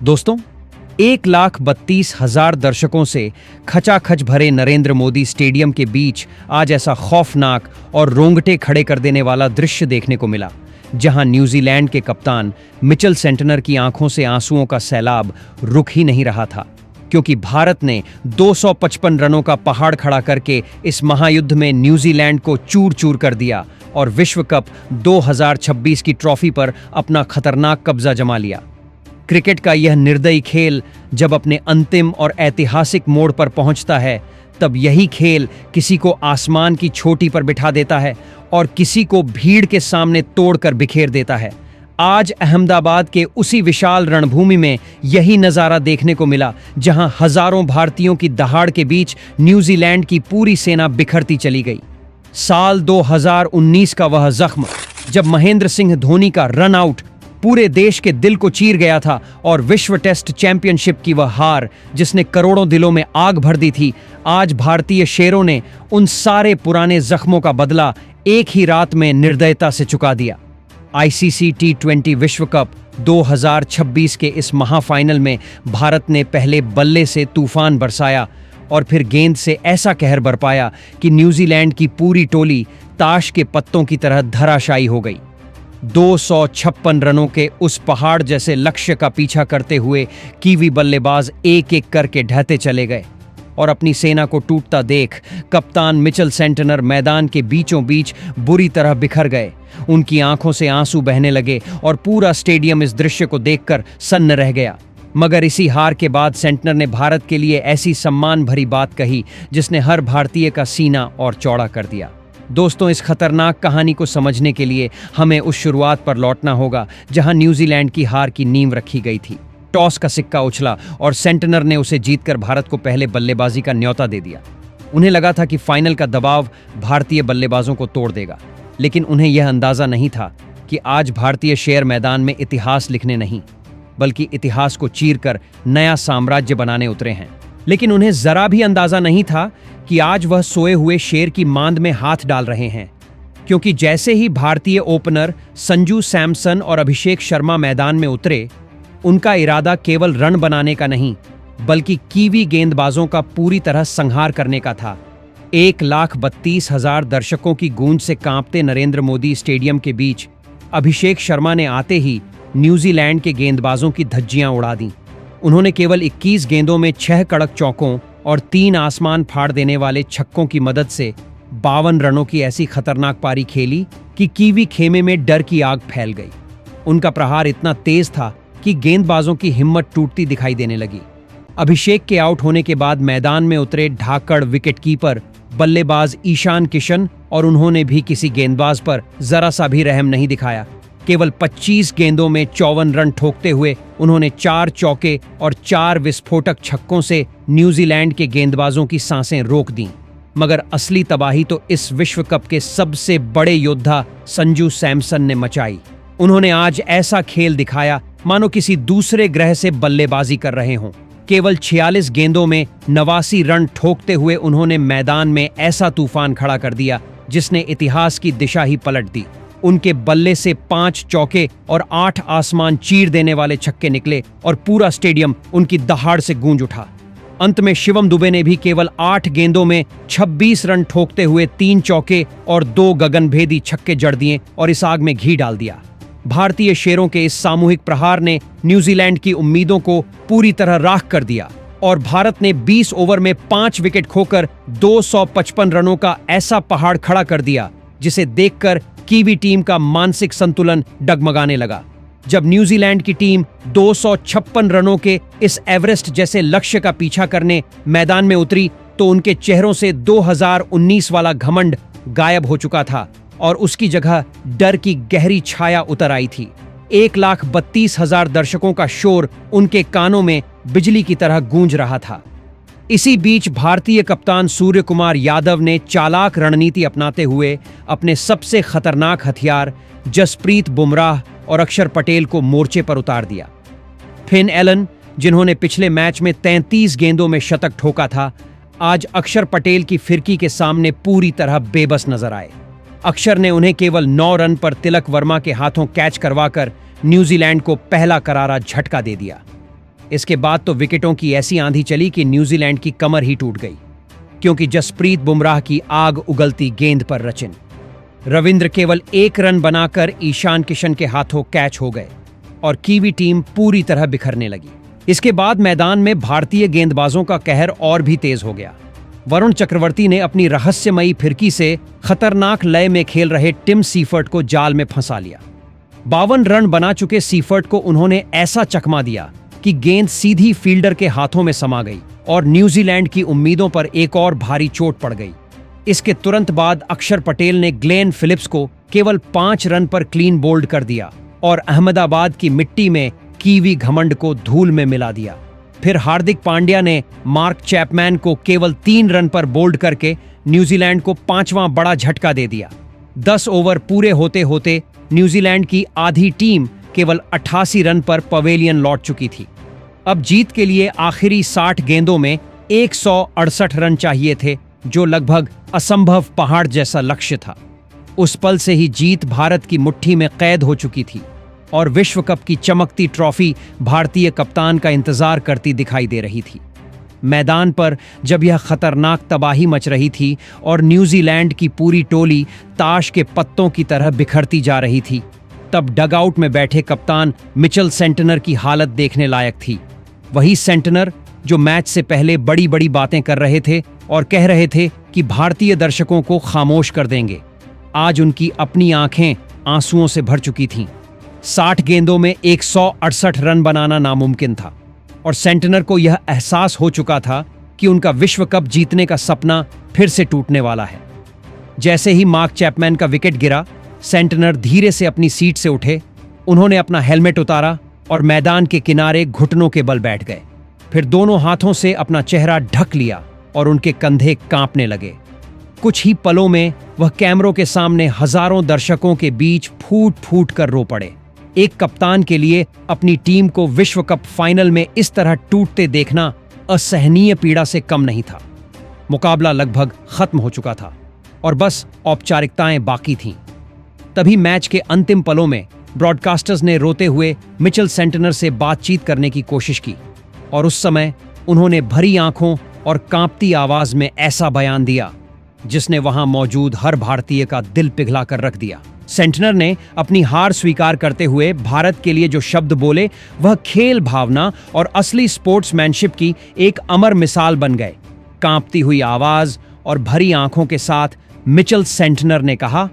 दोस्तों, 1,32,000 दर्शकों से खचाखच भरे नरेंद्र मोदी स्टेडियम के बीच आज ऐसा खौफनाक और रोंगटे खड़े कर देने वाला दृश्य देखने को मिला, जहां न्यूजीलैंड के कप्तान मिचेल सेंटनर की आंखों से आंसुओं का सैलाब रुक ही नहीं रहा था, क्योंकि भारत ने 255 रनों का पहाड़ खड़ा करके इस महायुद्ध में न्यूजीलैंड को चूर चूर कर दिया और विश्व कप 2026 की ट्रॉफी पर अपना खतरनाक कब्जा जमा लिया। क्रिकेट का यह निर्दयी खेल जब अपने अंतिम और ऐतिहासिक मोड़ पर पहुंचता है, तब यही खेल किसी को आसमान की चोटी पर बिठा देता है और किसी को भीड़ के सामने तोड़कर बिखेर देता है। आज अहमदाबाद के उसी विशाल रणभूमि में यही नजारा देखने को मिला, जहां हजारों भारतीयों की दहाड़ के बीच न्यूजीलैंड की पूरी सेना बिखरती चली गई। साल 2019 का वह जख्म, जब महेंद्र सिंह धोनी का रन आउट पूरे देश के दिल को चीर गया था, और विश्व टेस्ट चैंपियनशिप की वह हार जिसने करोड़ों दिलों में आग भर दी थी, आज भारतीय शेरों ने उन सारे पुराने जख्मों का बदला एक ही रात में निर्दयता से चुका दिया। आईसीसी T20 विश्व कप 2026 के इस महाफाइनल में भारत ने पहले बल्ले से तूफान बरसाया और फिर गेंद से ऐसा कहर बरपाया कि न्यूजीलैंड की पूरी टोली ताश के पत्तों की तरह धराशायी हो गई। 256 रनों के उस पहाड़ जैसे लक्ष्य का पीछा करते हुए कीवी बल्लेबाज एक एक करके ढहते चले गए और अपनी सेना को टूटता देख कप्तान मिचेल सेंटनर मैदान के बीचों बीच बुरी तरह बिखर गए। उनकी आंखों से आंसू बहने लगे और पूरा स्टेडियम इस दृश्य को देखकर सन्न रह गया। मगर इसी हार के बाद सेंटनर ने भारत के लिए ऐसी सम्मान भरी बात कही जिसने हर भारतीय का सीना और चौड़ा कर दिया। दोस्तों, इस खतरनाक कहानी को समझने के लिए हमें उस शुरुआत पर लौटना होगा जहां न्यूजीलैंड की हार की नींव रखी गई थी। टॉस का सिक्का उछला और सेंटनर ने उसे जीतकर भारत को पहले बल्लेबाजी का न्योता दे दिया। उन्हें लगा था कि फाइनल का दबाव भारतीय बल्लेबाजों को तोड़ देगा, लेकिन उन्हें यह अंदाजा नहीं था कि आज भारतीय शेर मैदान में इतिहास लिखने नहीं, बल्कि इतिहास को चीरकर नया साम्राज्य बनाने उतरे हैं। लेकिन उन्हें जरा भी अंदाजा नहीं था कि आज वह सोए हुए शेर की मांद में हाथ डाल रहे हैं, क्योंकि जैसे ही भारतीय ओपनर संजू सैमसन और अभिषेक शर्मा मैदान में उतरे, उनका इरादा केवल रन बनाने का नहीं, बल्कि कीवी गेंदबाजों का पूरी तरह संहार करने का था। 1,32,000 दर्शकों की गूंज से कांपते नरेंद्र मोदी स्टेडियम के बीच अभिषेक शर्मा ने आते ही न्यूजीलैंड के गेंदबाजों की धज्जियां उड़ा दी। उन्होंने केवल 21 गेंदों में 6 कड़क चौकों और 3 आसमान फाड़ देने वाले छक्कों की मदद से 52 रनों की ऐसी खतरनाक पारी खेली कि कीवी खेमे में डर की आग फैल गई। उनका प्रहार इतना तेज था कि गेंदबाजों की हिम्मत टूटती दिखाई देने लगी। अभिषेक के आउट होने के बाद मैदान में उतरे ढाकड़ विकेटकीपर बल्लेबाज ईशान किशन, और उन्होंने भी किसी गेंदबाज पर जरा सा भी रहम नहीं दिखाया। केवल 25 गेंदों में 54 रन ठोकते हुए उन्होंने 4 चौके और 4 विस्फोटक छक्कों से न्यूजीलैंड के गेंदबाजों की सांसें रोक दीं। मगर असली तबाही तो इस विश्व कप के सबसे बड़े योद्धा संजू सैमसन ने मचाई। उन्होंने आज ऐसा खेल दिखाया मानो किसी दूसरे ग्रह से बल्लेबाजी कर रहे हों। केवल 46 गेंदों में 89 रन ठोकते हुए उन्होंने मैदान में ऐसा तूफान खड़ा कर दिया जिसने इतिहास की दिशा ही पलट दी। उनके बल्ले से 5 चौके और 8 आसमान चीर देने वाले छक्के निकले और पूरा स्टेडियम उनकी दहाड़ से गूंज उठा। अंत में शिवम दुबे ने भी केवल 8 गेंदों में 26 रन ठोकते हुए 3 चौके और 2 गगनभेदी छक्के जड़ दिए और इस आग में घी डाल दिया। भारतीय शेरों के इस सामूहिक प्रहार ने न्यूजीलैंड की उम्मीदों को पूरी तरह राख कर दिया और भारत ने 20 ओवर में 5 विकेट खोकर 255 रनों का ऐसा पहाड़ खड़ा कर दिया जिसे देखकर कीवी टीम का मानसिक संतुलन डगमगाने लगा। जब न्यूजीलैंड की टीम 256 रनों के इस एवरेस्ट जैसे लक्ष्य का पीछा करने मैदान में उतरी, तो उनके चेहरों से 2019 वाला घमंड गायब हो चुका था और उसकी जगह डर की गहरी छाया उतर आई थी। 1,32,000 दर्शकों का शोर उनके कानों में बिजली की तरह गूंज रहा था। इसी बीच भारतीय कप्तान सूर्य कुमार यादव ने चालाक रणनीति अपनाते हुए अपने सबसे खतरनाक हथियार जसप्रीत बुमराह और अक्षर पटेल को मोर्चे पर उतार दिया। फिन एलन, जिन्होंने पिछले मैच में 33 गेंदों में शतक ठोका था, आज अक्षर पटेल की फिरकी के सामने पूरी तरह बेबस नजर आए। अक्षर ने उन्हें केवल 9 रन पर तिलक वर्मा के हाथों कैच करवाकर न्यूजीलैंड को पहला करारा झटका दे दिया। इसके बाद तो विकेटों की ऐसी आंधी चली कि न्यूजीलैंड की कमर ही टूट गई, क्योंकि जसप्रीत बुमराह की आग उगलती गेंद पर रचिन। रविंद्र केवल 1 रन बनाकर ईशान किशन के हाथों कैच हो गए और कीवी टीम पूरी तरह बिखरने लगी। इसके बाद मैदान में भारतीय गेंदबाजों का कहर और भी तेज हो गया। वरुण चक्रवर्ती ने अपनी रहस्यमयी फिरकी से खतरनाक लय में खेल रहे टिम सीफर्ट को जाल में फंसा लिया। 52 रन बना चुके सीफर्ट को उन्होंने ऐसा चकमा दिया कि गेंद सीधी फील्डर के हाथों में समा गई और न्यूजीलैंड की उम्मीदों पर एक और भारी चोट पड़ गई। इसके तुरंत बाद अक्षर पटेल ने ग्लेन फिलिप्स को केवल 5 रन पर क्लीन बोल्ड कर दिया और अहमदाबाद की मिट्टी में कीवी घमंड को धूल में मिला दिया। फिर हार्दिक पांड्या ने मार्क चैपमैन को केवल 3 रन पर बोल्ड करके न्यूजीलैंड को 5वां बड़ा झटका दे दिया। 10 ओवर पूरे होते होते न्यूजीलैंड की आधी टीम केवल 88 रन पर पवेलियन लौट चुकी थी। अब जीत के लिए आखिरी 60 गेंदों में 168 रन चाहिए थे, जो लगभग असंभव पहाड़ जैसा लक्ष्य था। उस पल से ही जीत भारत की मुट्ठी में कैद हो चुकी थी और विश्व कप की चमकती ट्रॉफी भारतीय कप्तान का इंतजार करती दिखाई दे रही थी। मैदान पर जब यह खतरनाक तबाही मच रही थी और न्यूजीलैंड की पूरी टोली ताश के पत्तों की तरह बिखरती जा रही थी, तब डगआउट में बैठे कप्तान मिचेल सेंटनर की हालत देखने लायक थी। वही सेंटनर जो मैच से पहले बड़ी बड़ी बातें कर रहे थे और कह रहे थे कि भारतीय दर्शकों को खामोश कर देंगे, आज उनकी अपनी आंखें आंसुओं से भर चुकी थीं। 60 गेंदों में 168 रन बनाना नामुमकिन था और सेंटनर को यह एहसास हो चुका था कि उनका विश्व कप जीतने का सपना फिर से टूटने वाला है। जैसे ही मार्क चैपमैन का विकेट गिरा, सेंटनर धीरे से अपनी सीट से उठे। उन्होंने अपना हेलमेट उतारा और मैदान के किनारे घुटनों के बल बैठ गए। फिर दोनों हाथों से अपना चेहरा ढक लिया और उनके कंधे कांपने लगे। कुछ ही पलों में वह कैमरों के सामने हजारों दर्शकों के बीच फूट फूट कर रो पड़े। एक कप्तान के लिए अपनी टीम को विश्व कप फाइनल में इस तरह टूटते देखना असहनीय पीड़ा से कम नहीं था। मुकाबला लगभग खत्म हो चुका था और बस औपचारिकताएं बाकी थीं। तभी मैच के अंतिम पलों में ब्रॉडकास्टर्स ने रोते हुए मिचेल सेंटनर से बातचीत करने की कोशिश की और उस समय उन्होंने भरी आंखों और कांपती आवाज में ऐसा बयान दिया जिसने वहां मौजूद हर भारतीय का दिल पिघला कर रख दिया। सेंटनर ने अपनी हार स्वीकार करते हुए भारत के लिए जो शब्द बोले, वह खेल भावना और असली स्पोर्ट्समैनशिप की एक अमर मिसाल बन गए। कांपती हुई आवाज और भरी आंखों के साथ मिचेल सेंटनर ने कहा,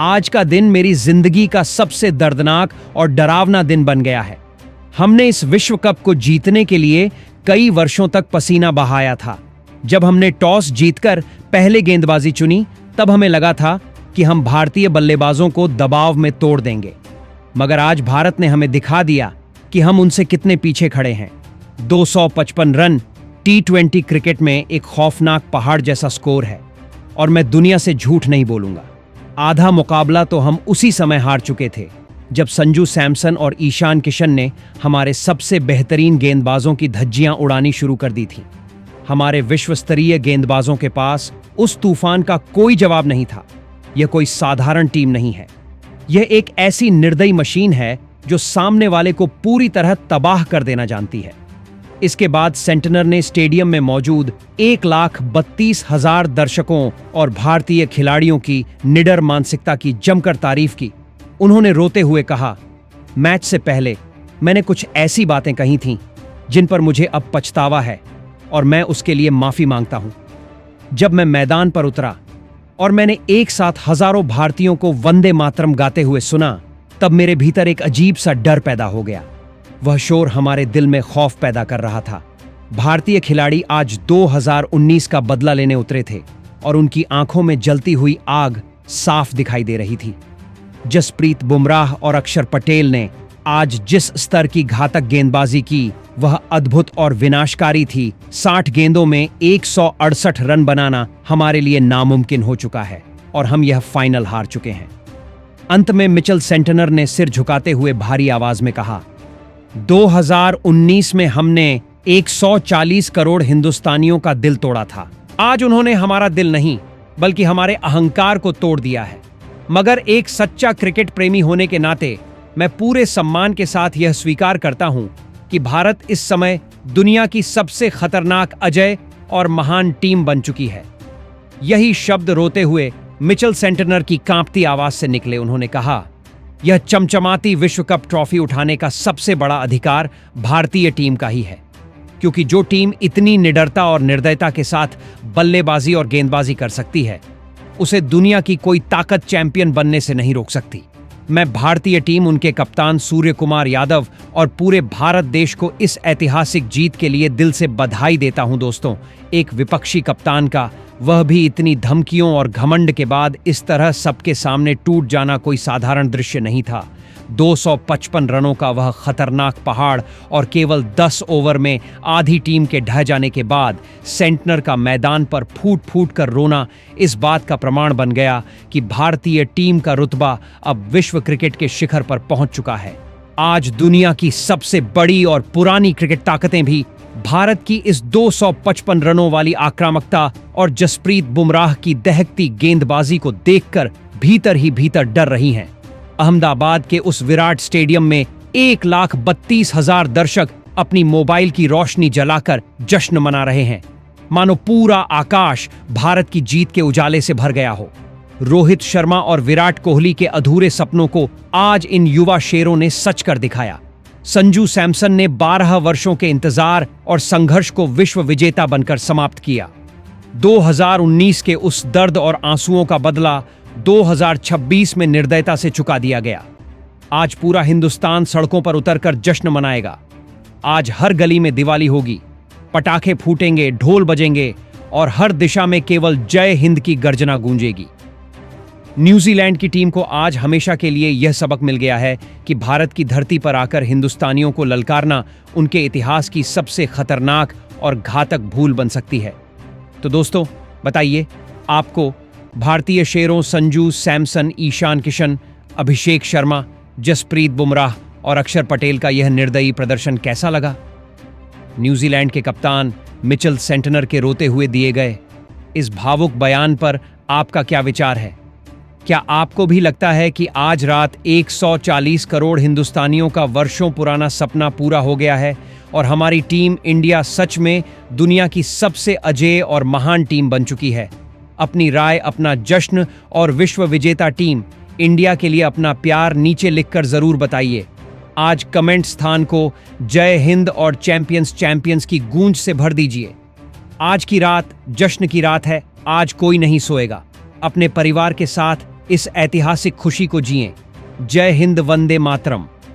आज का दिन मेरी जिंदगी का सबसे दर्दनाक और डरावना दिन बन गया है। हमने इस विश्व कप को जीतने के लिए कई वर्षों तक पसीना बहाया था। जब हमने टॉस जीतकर पहले गेंदबाजी चुनी, तब हमें लगा था कि हम भारतीय बल्लेबाजों को दबाव में तोड़ देंगे, मगर आज भारत ने हमें दिखा दिया कि हम उनसे कितने पीछे खड़े हैं। 255 रन T20 क्रिकेट में एक खौफनाक पहाड़ जैसा स्कोर है और मैं दुनिया से झूठ नहीं बोलूंगा। आधा मुकाबला तो हम उसी समय हार चुके थे जब संजू सैमसन और ईशान किशन ने हमारे सबसे बेहतरीन गेंदबाजों की धज्जियां उड़ानी शुरू कर दी थीं। हमारे विश्व स्तरीय गेंदबाजों के पास उस तूफान का कोई जवाब नहीं था। यह कोई साधारण टीम नहीं है। यह एक ऐसी निर्दयी मशीन है जो सामने वाले को पूरी तरह तबाह कर देना जानती है। इसके बाद सेंटनर ने स्टेडियम में मौजूद 1,32,000 दर्शकों और भारतीय खिलाड़ियों की निडर मानसिकता की जमकर तारीफ की। उन्होंने रोते हुए कहा, मैच से पहले मैंने कुछ ऐसी बातें कही थीं जिन पर मुझे अब पछतावा है और मैं उसके लिए माफी मांगता हूं। जब मैं मैदान पर उतरा और मैंने एक साथ हजारों भारतीयों को वंदे मातरम गाते हुए सुना, तब मेरे भीतर एक अजीब सा डर पैदा हो गया। वह शोर हमारे दिल में खौफ पैदा कर रहा था। भारतीय खिलाड़ी आज 2019 का बदला लेने उतरे थे और उनकी आंखों में जलती हुई आग साफ दिखाई दे रही थी। जसप्रीत बुमराह और अक्षर पटेल ने आज जिस स्तर की घातक गेंदबाजी की, वह अद्भुत और विनाशकारी थी। 60 गेंदों में 168 रन बनाना हमारे लिए नामुमकिन हो चुका है और हम यह फाइनल हार चुके हैं। अंत में मिचेल सेंटनर ने सिर झुकाते हुए भारी आवाज में कहा, 2019 में हमने 140 करोड़ हिंदुस्तानियों का दिल तोड़ा था। आज उन्होंने हमारा दिल नहीं बल्कि हमारे अहंकार को तोड़ दिया है। मगर एक सच्चा क्रिकेट प्रेमी होने के नाते मैं पूरे सम्मान के साथ यह स्वीकार करता हूं कि भारत इस समय दुनिया की सबसे खतरनाक अजय और महान टीम बन चुकी है। यही शब्द रोते हुए मिचेल सेंटनर की कांपती आवाज से निकले। उन्होंने कहा, यह चमचमाती विश्व कप ट्रॉफी उठाने का सबसे बड़ा अधिकार भारतीय टीम का ही है, क्योंकि जो टीम इतनी निडरता और निर्दयता के साथ बल्लेबाजी और गेंदबाजी कर सकती है, उसे दुनिया की कोई ताकत चैंपियन बनने से नहीं रोक सकती। मैं भारतीय टीम, उनके कप्तान सूर्य कुमार यादव और पूरे भारत देश को इस ऐतिहासिक जीत के लिए दिल से बधाई देता हूं। दोस्तों, एक विपक्षी कप्तान का, वह भी इतनी धमकियों और घमंड के बाद, इस तरह सबके सामने टूट जाना कोई साधारण दृश्य नहीं था। 255 रनों का वह खतरनाक पहाड़ और केवल 10 ओवर में आधी टीम के ढह जाने के बाद सेंटनर का मैदान पर फूट फूट कर रोना इस बात का प्रमाण बन गया कि भारतीय टीम का रुतबा अब विश्व क्रिकेट के शिखर पर पहुंच चुका है। आज दुनिया की सबसे बड़ी और पुरानी क्रिकेट ताकतें भी भारत की इस 255 रनों वाली आक्रामकता और जसप्रीत बुमराह की दहकती गेंदबाजी को देखकर भीतर ही भीतर डर रही हैं। अहमदाबाद के उस विराट स्टेडियम में 1,32,000 दर्शक अपनी मोबाइल की रोशनी जलाकर जश्न मना रहे हैं, मानो पूरा आकाश भारत की जीत के उजाले से भर गया हो। रोहित शर्मा और विराट कोहली के अधूरे सपनों को आज इन युवा शेरों ने सच कर दिखाया। संजू सैमसन ने 12 वर्षों के इंतजार और संघर्ष को विश्व विजेता बनकर समाप्त किया। 2019 के उस दर्द और आंसुओं का बदला 2026 में निर्दयता से चुका दिया गया। आज पूरा हिंदुस्तान सड़कों पर उतरकर जश्न मनाएगा। आज हर गली में दिवाली होगी, पटाखे फूटेंगे, ढोल बजेंगे और हर दिशा में केवल जय हिंद की गर्जना गूंजेगी। न्यूजीलैंड की टीम को आज हमेशा के लिए यह सबक मिल गया है कि भारत की धरती पर आकर हिंदुस्तानियों को ललकारना उनके इतिहास की सबसे खतरनाक और घातक भूल बन सकती है। तो दोस्तों, बताइए, आपको भारतीय शेरों संजू सैमसन, ईशान किशन, अभिषेक शर्मा, जसप्रीत बुमराह और अक्षर पटेल का यह निर्दयी प्रदर्शन कैसा लगा? न्यूजीलैंड के कप्तान मिचेल सेंटनर के रोते हुए दिए गए इस भावुक बयान पर आपका क्या विचार है? क्या आपको भी लगता है कि आज रात 140 करोड़ हिंदुस्तानियों का वर्षों पुराना सपना पूरा हो गया है और हमारी टीम इंडिया सच में दुनिया की सबसे अजेय और महान टीम बन चुकी है? अपनी राय, अपना जश्न और विश्व विजेता टीम इंडिया के लिए अपना प्यार नीचे लिखकर जरूर बताइए। आज कमेंट स्थान को जय हिंद और चैंपियंस की गूंज से भर दीजिए। आज की रात जश्न की रात है। आज कोई नहीं सोएगा। अपने परिवार के साथ इस ऐतिहासिक खुशी को जिएं। जय हिंद, वंदे मातरम।